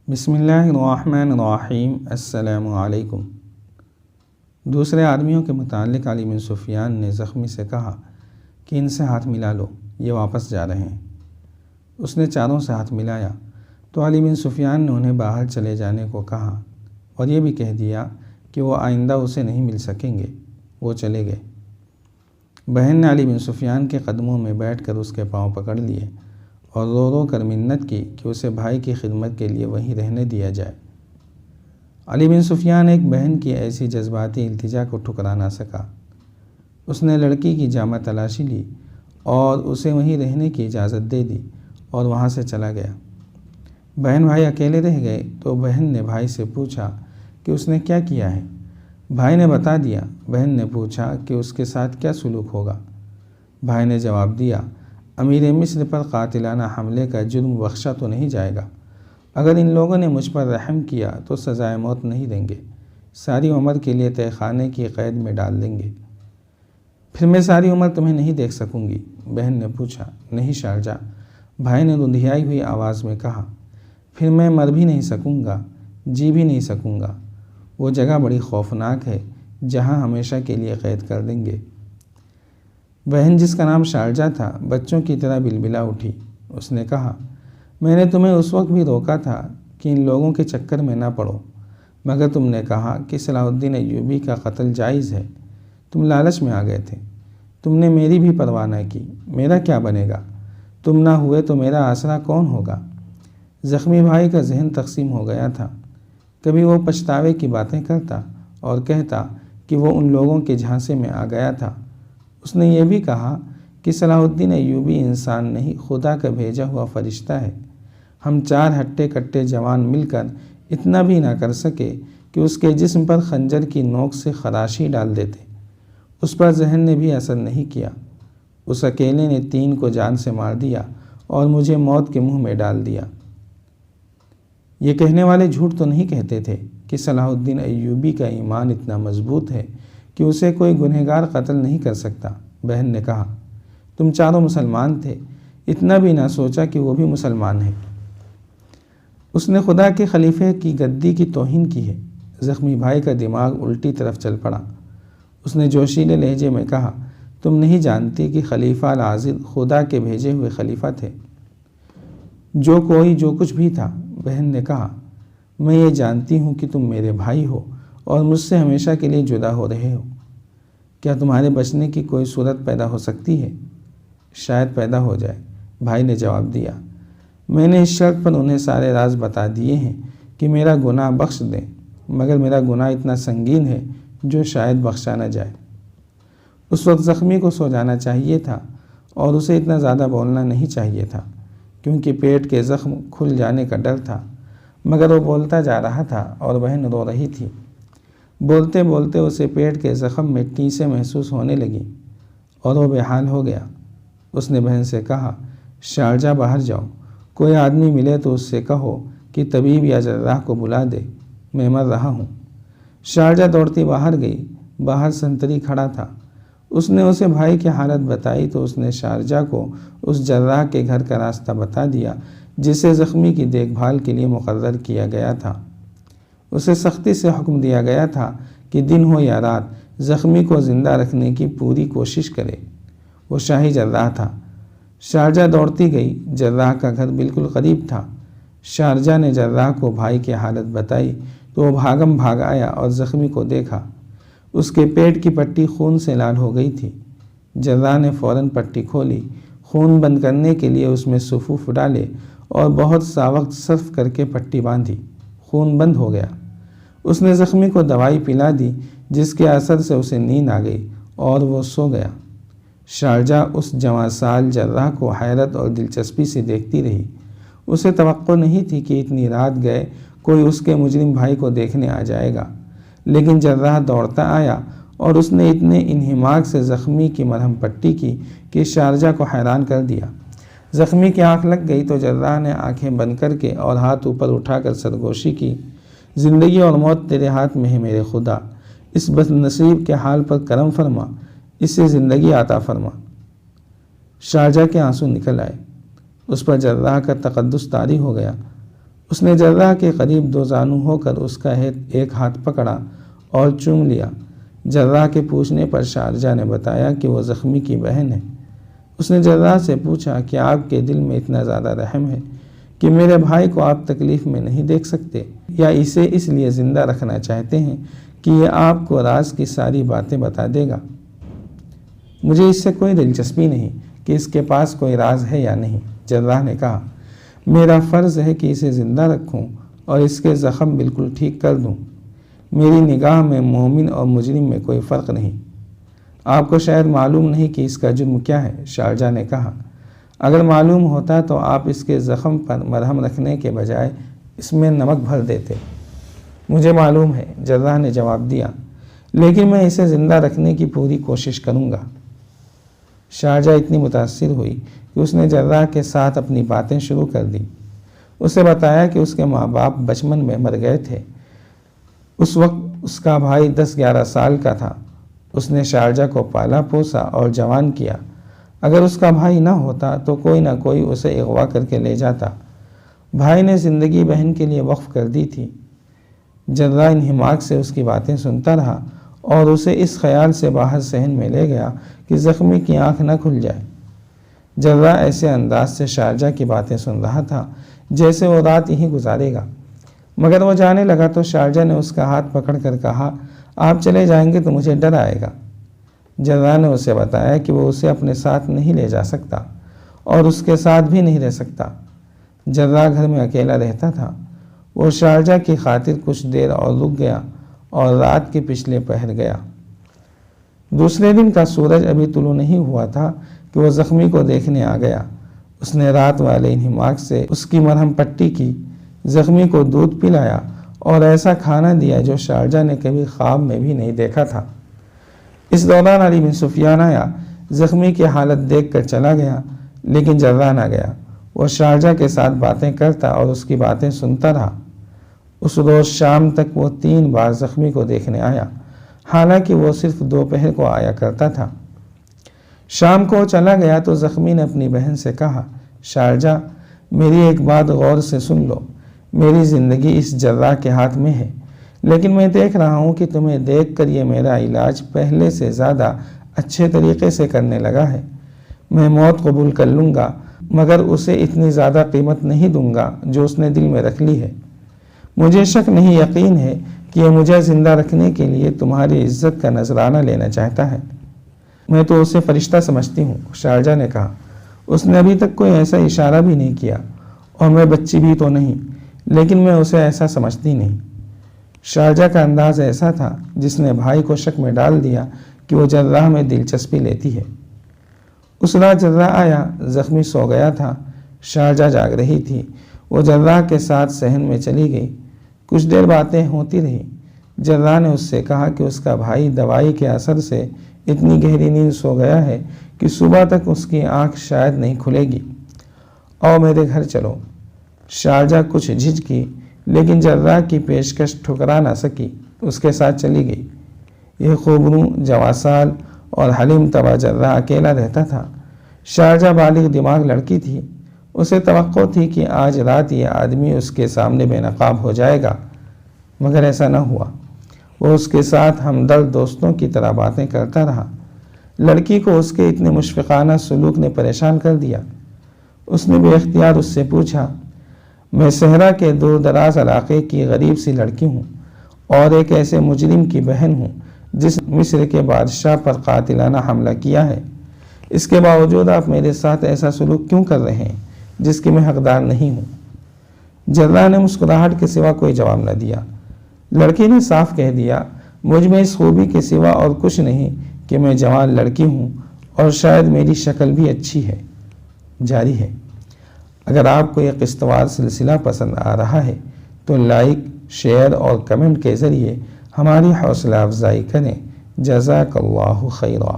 بسم اللہ الرحمن الرحیم۔ السلام علیکم۔ دوسرے آدمیوں کے متعلق علی بن سفیان نے زخمی سے کہا کہ ان سے ہاتھ ملا لو، یہ واپس جا رہے ہیں۔ اس نے چاروں سے ہاتھ ملایا تو علی بن سفیان نے انہیں باہر چلے جانے کو کہا اور یہ بھی کہہ دیا کہ وہ آئندہ اسے نہیں مل سکیں گے۔ وہ چلے گئے۔ بہن نے علی بن سفیان کے قدموں میں بیٹھ کر اس کے پاؤں پکڑ لیے اور رو رو کر منت کی کہ اسے بھائی کی خدمت کے لیے وہیں رہنے دیا جائے۔ علی بن سفیان ایک بہن کی ایسی جذباتی التجا کو ٹھکرا نہ سکا۔ اس نے لڑکی کی جامہ تلاشی لی اور اسے وہیں رہنے کی اجازت دے دی اور وہاں سے چلا گیا۔ بہن بھائی اکیلے رہ گئے تو بہن نے بھائی سے پوچھا کہ اس نے کیا کیا ہے۔ بھائی نے بتا دیا۔ بہن نے پوچھا کہ اس کے ساتھ کیا سلوک ہوگا۔ بھائی نے جواب دیا، امیر مصر پر قاتلانہ حملے کا جرم بخشا تو نہیں جائے گا۔ اگر ان لوگوں نے مجھ پر رحم کیا تو سزائے موت نہیں دیں گے، ساری عمر کے لیے تہہ خانے کی قید میں ڈال دیں گے۔ پھر میں ساری عمر تمہیں نہیں دیکھ سکوں گی۔ بہن نے پوچھا، نہیں شارجہ، بھائی نے رندھیائی ہوئی آواز میں کہا، پھر میں مر بھی نہیں سکوں گا، جی بھی نہیں سکوں گا۔ وہ جگہ بڑی خوفناک ہے جہاں ہمیشہ کے لیے قید کر دیں گے۔ بہن جس کا نام شارجہ تھا بچوں کی طرح بلبلا اٹھی۔ اس نے کہا، میں نے تمہیں اس وقت بھی روکا تھا کہ ان لوگوں کے چکر میں نہ پڑو، مگر تم نے کہا کہ صلاح الدین ایوبی کا قتل جائز ہے۔ تم لالچ میں آ گئے تھے۔ تم نے میری بھی پرواہ نہ کی۔ میرا کیا بنے گا؟ تم نہ ہوئے تو میرا آسرا کون ہوگا؟ زخمی بھائی کا ذہن تقسیم ہو گیا تھا۔ کبھی وہ پچھتاوے کی باتیں کرتا اور کہتا کہ وہ ان لوگوں کے جھانسے میں آ گیا تھا۔ اس نے یہ بھی کہا کہ صلاح الدین ایوبی انسان نہیں، خدا کا بھیجا ہوا فرشتہ ہے۔ ہم چار ہٹے کٹے جوان مل کر اتنا بھی نہ کر سکے کہ اس کے جسم پر خنجر کی نوک سے خراشی ڈال دیتے۔ اس پر ذہن نے بھی اثر نہیں کیا۔ اس اکیلے نے 3 کو جان سے مار دیا اور مجھے موت کے منہ میں ڈال دیا۔ یہ کہنے والے جھوٹ تو نہیں کہتے تھے کہ صلاح الدین ایوبی کا ایمان اتنا مضبوط ہے کہ اسے کوئی گنہگار قتل نہیں کر سکتا۔ بہن نے کہا، تم چاروں مسلمان تھے، اتنا بھی نہ سوچا کہ وہ بھی مسلمان ہے۔ اس نے خدا کے خلیفے کی گدی کی توہین کی ہے۔ زخمی بھائی کا دماغ الٹی طرف چل پڑا۔ اس نے جوشیلے لہجے میں کہا، تم نہیں جانتی کہ خلیفہ العاضل خدا کے بھیجے ہوئے خلیفہ تھے۔ جو کوئی جو کچھ بھی تھا، بہن نے کہا، میں یہ جانتی ہوں کہ تم میرے بھائی ہو اور مجھ سے ہمیشہ کے لیے جدا ہو رہے ہو۔ کیا تمہارے بچنے کی کوئی صورت پیدا ہو سکتی ہے؟ شاید پیدا ہو جائے، بھائی نے جواب دیا۔ میں نے اس شرط پر انہیں سارے راز بتا دیے ہیں کہ میرا گناہ بخش دیں، مگر میرا گناہ اتنا سنگین ہے جو شاید بخشا نہ جائے۔ اس وقت زخمی کو سو جانا چاہیے تھا اور اسے اتنا زیادہ بولنا نہیں چاہیے تھا، کیونکہ پیٹ کے زخم کھل جانے کا ڈر تھا، مگر وہ بولتا جا رہا تھا اور بہن رو رہی تھی۔ بولتے بولتے اسے پیٹ کے زخم میں ٹیسیں محسوس ہونے لگیں اور وہ بے حال ہو گیا۔ اس نے بہن سے کہا، شارجہ باہر جاؤ، کوئی آدمی ملے تو اس سے کہو کہ طبیب یا جراح کو بلا دے، میں مر رہا ہوں۔ شارجہ دوڑتی باہر گئی۔ باہر سنتری کھڑا تھا۔ اس نے اسے بھائی کی حالت بتائی تو اس نے شارجہ کو اس جراح کے گھر کا راستہ بتا دیا جسے زخمی کی دیکھ بھال کے لیے مقرر کیا گیا تھا۔ اسے سختی سے حکم دیا گیا تھا کہ دن ہو یا رات زخمی کو زندہ رکھنے کی پوری کوشش کرے۔ وہ شاہی جراح تھا۔ شارجہ دوڑتی گئی۔ جراح کا گھر بالکل قریب تھا۔ شارجہ نے جراح کو بھائی کی حالت بتائی تو وہ بھاگم بھاگ آیا اور زخمی کو دیکھا۔ اس کے پیٹ کی پٹی خون سے لال ہو گئی تھی۔ جراح نے فوراً پٹی کھولی، خون بند کرنے کے لیے اس میں سفوف ڈالے اور بہت سا وقت صرف کر کے پٹی باندھی۔ خون بند ہو گیا۔ اس نے زخمی کو دوائی پلا دی جس کے اثر سے اسے نیند آ گئی اور وہ سو گیا۔ شارجہ اس جواں سال جراح کو حیرت اور دلچسپی سے دیکھتی رہی۔ اسے توقع نہیں تھی کہ اتنی رات گئے کوئی اس کے مجرم بھائی کو دیکھنے آ جائے گا، لیکن جراح دوڑتا آیا اور اس نے اتنے انہماک سے زخمی کی مرہم پٹی کی کہ شارجہ کو حیران کر دیا۔ زخمی کی آنکھ لگ گئی تو جراح نے آنکھیں بند کر کے اور ہاتھ اوپر اٹھا کر سرگوشی کی، زندگی اور موت تیرے ہاتھ میں ہے میرے خدا، اس بد نصیب کے حال پر کرم فرما، اسے زندگی عطا فرما۔ شارجہ کے آنسو نکل آئے۔ اس پر جراح کا تقدس طاری ہو گیا۔ اس نے جرح کے قریب دو زانو ہو کر اس کا ایک ہاتھ پکڑا اور چوم لیا۔ جرح کے پوچھنے پر شارجہ نے بتایا کہ وہ زخمی کی بہن ہے۔ اس نے جرح سے پوچھا کہ آپ کے دل میں اتنا زیادہ رحم ہے کہ میرے بھائی کو آپ تکلیف میں نہیں دیکھ سکتے، یا اسے اس لیے زندہ رکھنا چاہتے ہیں کہ یہ آپ کو راز کی ساری باتیں بتا دے گا؟ مجھے اس سے کوئی دلچسپی نہیں کہ اس کے پاس کوئی راز ہے یا نہیں، جرح نے کہا۔ میرا فرض ہے کہ اسے زندہ رکھوں اور اس کے زخم بالکل ٹھیک کر دوں۔ میری نگاہ میں مومن اور مجرم میں کوئی فرق نہیں۔ آپ کو شاید معلوم نہیں کہ اس کا جرم کیا ہے، شارجہ نے کہا۔ اگر معلوم ہوتا تو آپ اس کے زخم پر مرہم رکھنے کے بجائے اس میں نمک بھر دیتے۔ مجھے معلوم ہے، جرح نے جواب دیا، لیکن میں اسے زندہ رکھنے کی پوری کوشش کروں گا۔ شارجہ اتنی متاثر ہوئی کہ اس نے جرح کے ساتھ اپنی باتیں شروع کر دی۔ اسے بتایا کہ اس کے ماں باپ بچپن میں مر گئے تھے۔ اس وقت اس کا بھائی 10-11 سال کا تھا۔ اس نے شارجہ کو پالا پوسا اور جوان کیا۔ اگر اس کا بھائی نہ ہوتا تو کوئی نہ کوئی اسے اغوا کر کے لے جاتا۔ بھائی نے زندگی بہن کے لیے وقف کر دی تھی۔ جرح انہماک سے اس کی باتیں سنتا رہا اور اسے اس خیال سے باہر صحن میں لے گیا کہ زخمی کی آنکھ نہ کھل جائے۔ جرح ایسے انداز سے شارجہ کی باتیں سن رہا تھا جیسے وہ رات یہیں گزارے گا۔ مگر وہ جانے لگا تو شارجہ نے اس کا ہاتھ پکڑ کر کہا، آپ چلے جائیں گے تو مجھے ڈر آئے گا۔ جرح نے اسے بتایا کہ وہ اسے اپنے ساتھ نہیں لے جا سکتا اور اس کے ساتھ بھی نہیں رہ سکتا۔ جرح گھر میں اکیلا رہتا تھا۔ وہ شارجہ کی خاطر کچھ دیر اور رک گیا اور رات کے پچھلے پہر گیا۔ دوسرے دن کا سورج ابھی طلوع نہیں ہوا تھا کہ وہ زخمی کو دیکھنے آ گیا۔ اس نے رات والے انہماک سے اس کی مرہم پٹی کی، زخمی کو دودھ پلایا اور ایسا کھانا دیا جو شارجہ نے کبھی خواب میں بھی نہیں دیکھا تھا۔ اس دوران علی بن سفیان آیا، زخمی کی حالت دیکھ کر چلا گیا، لیکن جرح نہ گیا۔ وہ شارجہ کے ساتھ باتیں کرتا اور اس کی باتیں سنتا رہا۔ اس روز شام تک وہ 3 بار زخمی کو دیکھنے آیا، حالانکہ وہ صرف دوپہر کو آیا کرتا تھا۔ شام کو چلا گیا تو زخمی نے اپنی بہن سے کہا، شارجہ، میری ایک بات غور سے سن لو۔ میری زندگی اس جرح کے ہاتھ میں ہے، لیکن میں دیکھ رہا ہوں کہ تمہیں دیکھ کر یہ میرا علاج پہلے سے زیادہ اچھے طریقے سے کرنے لگا ہے۔ میں موت قبول کر لوں گا، مگر اسے اتنی زیادہ قیمت نہیں دوں گا جو اس نے دل میں رکھ لی ہے۔ مجھے شک نہیں، یقین ہے کہ یہ مجھے زندہ رکھنے کے لیے تمہاری عزت کا نذرانہ لینا چاہتا ہے۔ میں تو اسے فرشتہ سمجھتی ہوں، شارجہ نے کہا۔ اس نے ابھی تک کوئی ایسا اشارہ بھی نہیں کیا، اور میں بچی بھی تو نہیں، لیکن میں اسے ایسا سمجھتی نہیں۔ شارجہ کا انداز ایسا تھا جس نے بھائی کو شک میں ڈال دیا کہ وہ جرح میں دلچسپی لیتی ہے۔ اس رات جرح آیا، زخمی سو گیا تھا، شارجہ جاگ رہی تھی۔ وہ جرح کے ساتھ صحن میں چلی گئی۔ کچھ دیر باتیں ہوتی رہی۔ جرح نے اس سے کہا کہ اس کا بھائی دوائی کے اثر سے اتنی گہری نیند سو گیا ہے کہ صبح تک اس کی آنکھ شاید نہیں کھلے گی۔ اور میرے گھر چلو۔ شارجہ کچھ جھجکی، لیکن جرح کی پیشکش ٹھکرا نہ سکی، اس کے ساتھ چلی گئی۔ یہ خوبرو، جواسال اور حلیم طبع جرح اکیلا رہتا تھا۔ شارجہ بالغ دماغ لڑکی تھی۔ اسے توقع تھی کہ آج رات یہ آدمی اس کے سامنے بے نقاب ہو جائے گا، مگر ایسا نہ ہوا۔ وہ اس کے ساتھ ہمدرد دوستوں کی طرح باتیں کرتا رہا۔ لڑکی کو اس کے اتنے مشفقانہ سلوک نے پریشان کر دیا۔ اس نے بے اختیار اس سے پوچھا، میں صحرا کے دور دراز علاقے کی غریب سی لڑکی ہوں اور ایک ایسے مجرم کی بہن ہوں جس مصر کے بادشاہ پر قاتلانہ حملہ کیا ہے۔ اس کے باوجود آپ میرے ساتھ ایسا سلوک کیوں کر رہے ہیں جس کی میں حقدار نہیں ہوں؟ جرح نے مسکراہٹ کے سوا کوئی جواب نہ دیا۔ لڑکی نے صاف کہہ دیا، مجھ میں اس خوبی کے سوا اور کچھ نہیں کہ میں جوان لڑکی ہوں اور شاید میری شکل بھی اچھی ہے۔ جاری ہے۔ اگر آپ کو یہ قسط وار سلسلہ پسند آ رہا ہے تو لائک، شیئر اور کمنٹ کے ذریعے ہماری حوصلہ افزائی کریں۔ جزاک اللہ خیرا۔